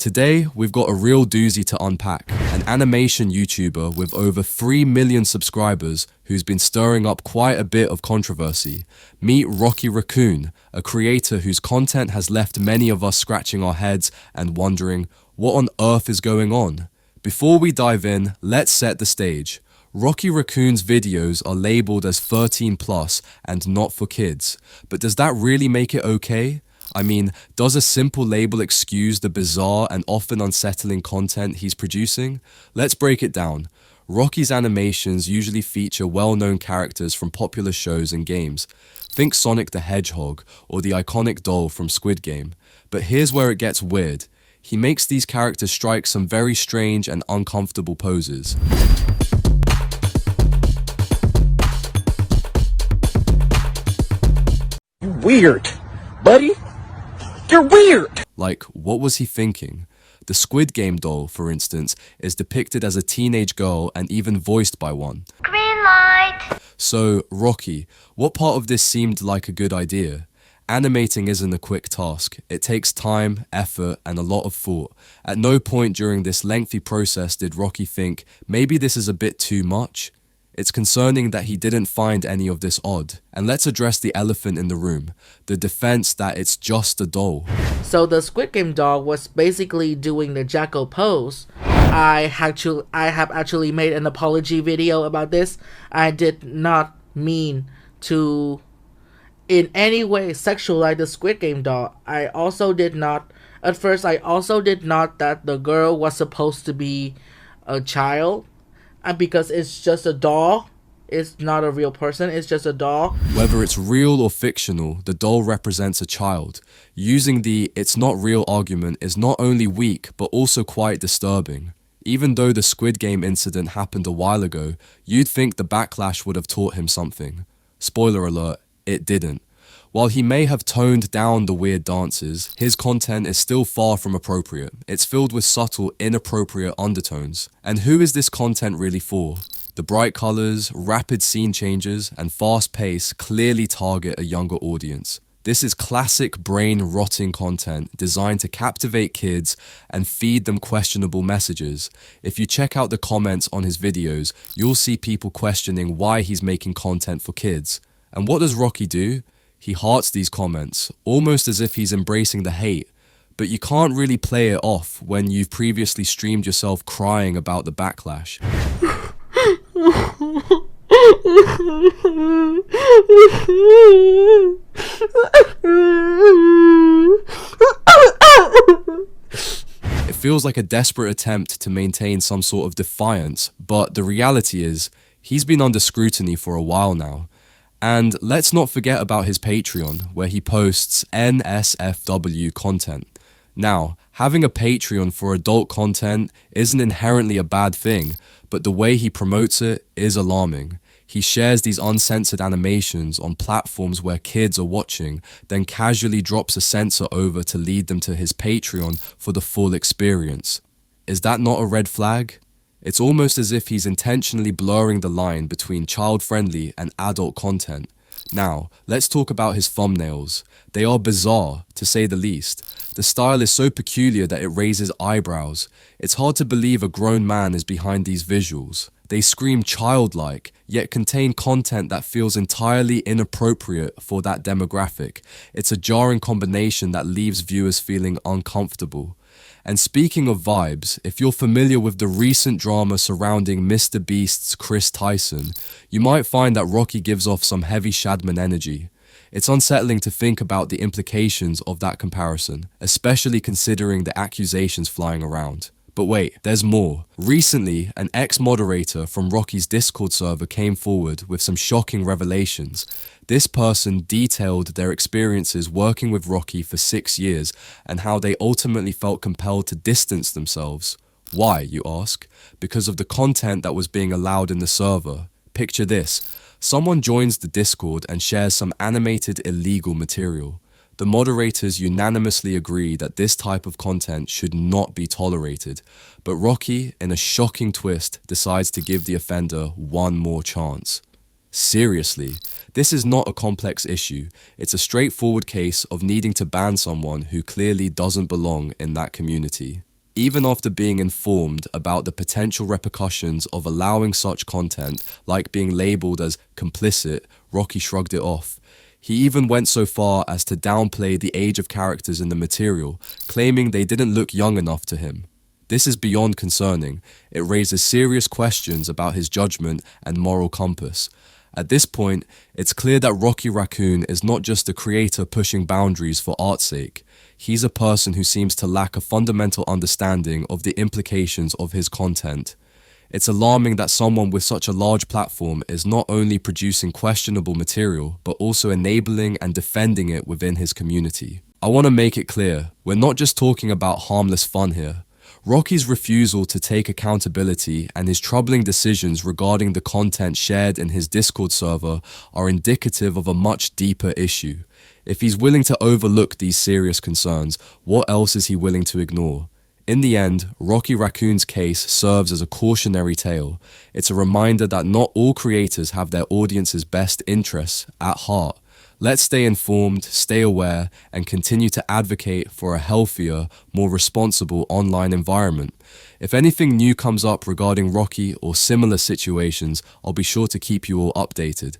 Today, we've got a real doozy to unpack. An animation YouTuber with over 3 million subscribers who's been stirring up quite a bit of controversy. Meet Rocky Rakoon, a creator whose content has left many of us scratching our heads and wondering, what on earth is going on? Before we dive in, let's set the stage. Rocky Rakoon's videos are labeled as 13 plus and not for kids. But does that really make it okay? I mean, does a simple label excuse the bizarre and often unsettling content he's producing? Let's break it down. Rocky's animations usually feature well-known characters from popular shows and games. Think Sonic the Hedgehog or the iconic doll from Squid Game. But here's where it gets weird. He makes these characters strike some very strange and uncomfortable poses. Weird, buddy. You're weird! Like, what was he thinking? The Squid Game doll, for instance, is depicted as a teenage girl and even voiced by one. Green light! So, Rocky, what part of this seemed like a good idea? Animating isn't a quick task. It takes time, effort, and a lot of thought. At no point during this lengthy process did Rocky think, maybe this is a bit too much. It's concerning that he didn't find any of this odd. And let's address the elephant in the room, the defense that it's just a doll. So the Squid Game doll was basically doing the jackal pose. I have actually made an apology video about this. I did not mean to in any way sexualize the Squid Game doll. At first I also did not that the girl was supposed to be a child. And because it's just a doll, it's not a real person, it's just a doll. Whether it's real or fictional, the doll represents a child. Using the "it's not real" argument is not only weak, but also quite disturbing. Even though the Squid Game incident happened a while ago, you'd think the backlash would have taught him something. Spoiler alert, it didn't. While he may have toned down the weird dances, his content is still far from appropriate. It's filled with subtle, inappropriate undertones. And who is this content really for? The bright colors, rapid scene changes, and fast pace clearly target a younger audience. This is classic brain-rotting content designed to captivate kids and feed them questionable messages. If you check out the comments on his videos, you'll see people questioning why he's making content for kids. And what does Rocky do? He hearts these comments, almost as if he's embracing the hate. But you can't really play it off when you've previously streamed yourself crying about the backlash. It feels like a desperate attempt to maintain some sort of defiance, but the reality is, he's been under scrutiny for a while now. And let's not forget about his Patreon, where he posts NSFW content. Now, having a Patreon for adult content isn't inherently a bad thing, but the way he promotes it is alarming. He shares these uncensored animations on platforms where kids are watching, then casually drops a censor over to lead them to his Patreon for the full experience. Is that not a red flag? It's almost as if he's intentionally blurring the line between child-friendly and adult content. Now, let's talk about his thumbnails. They are bizarre, to say the least. The style is so peculiar that it raises eyebrows. It's hard to believe a grown man is behind these visuals. They scream childlike, yet contain content that feels entirely inappropriate for that demographic. It's a jarring combination that leaves viewers feeling uncomfortable. And speaking of vibes, if you're familiar with the recent drama surrounding Mr. Beast's Chris Tyson, you might find that Rocky gives off some heavy Shadman energy. It's unsettling to think about the implications of that comparison, especially considering the accusations flying around. But wait, there's more. Recently, an ex-moderator from Rocky's Discord server came forward with some shocking revelations. This person detailed their experiences working with Rocky for 6 years and how they ultimately felt compelled to distance themselves. Why, you ask? Because of the content that was being allowed in the server. Picture this. Someone joins the Discord and shares some animated illegal material. The moderators unanimously agree that this type of content should not be tolerated, but Rocky, in a shocking twist, decides to give the offender one more chance. Seriously, this is not a complex issue. It's a straightforward case of needing to ban someone who clearly doesn't belong in that community. Even after being informed about the potential repercussions of allowing such content, like being labeled as complicit, Rocky shrugged it off. He even went so far as to downplay the age of characters in the material, claiming they didn't look young enough to him. This is beyond concerning. It raises serious questions about his judgment and moral compass. At this point, it's clear that Rocky Rakoon is not just a creator pushing boundaries for art's sake. He's a person who seems to lack a fundamental understanding of the implications of his content. It's alarming that someone with such a large platform is not only producing questionable material, but also enabling and defending it within his community. I want to make it clear, we're not just talking about harmless fun here. Rocky's refusal to take accountability and his troubling decisions regarding the content shared in his Discord server are indicative of a much deeper issue. If he's willing to overlook these serious concerns, what else is he willing to ignore? In the end, Rocky Rakoon's case serves as a cautionary tale. It's a reminder that not all creators have their audience's best interests at heart. Let's stay informed, stay aware, and continue to advocate for a healthier, more responsible online environment. If anything new comes up regarding Rocky or similar situations, I'll be sure to keep you all updated.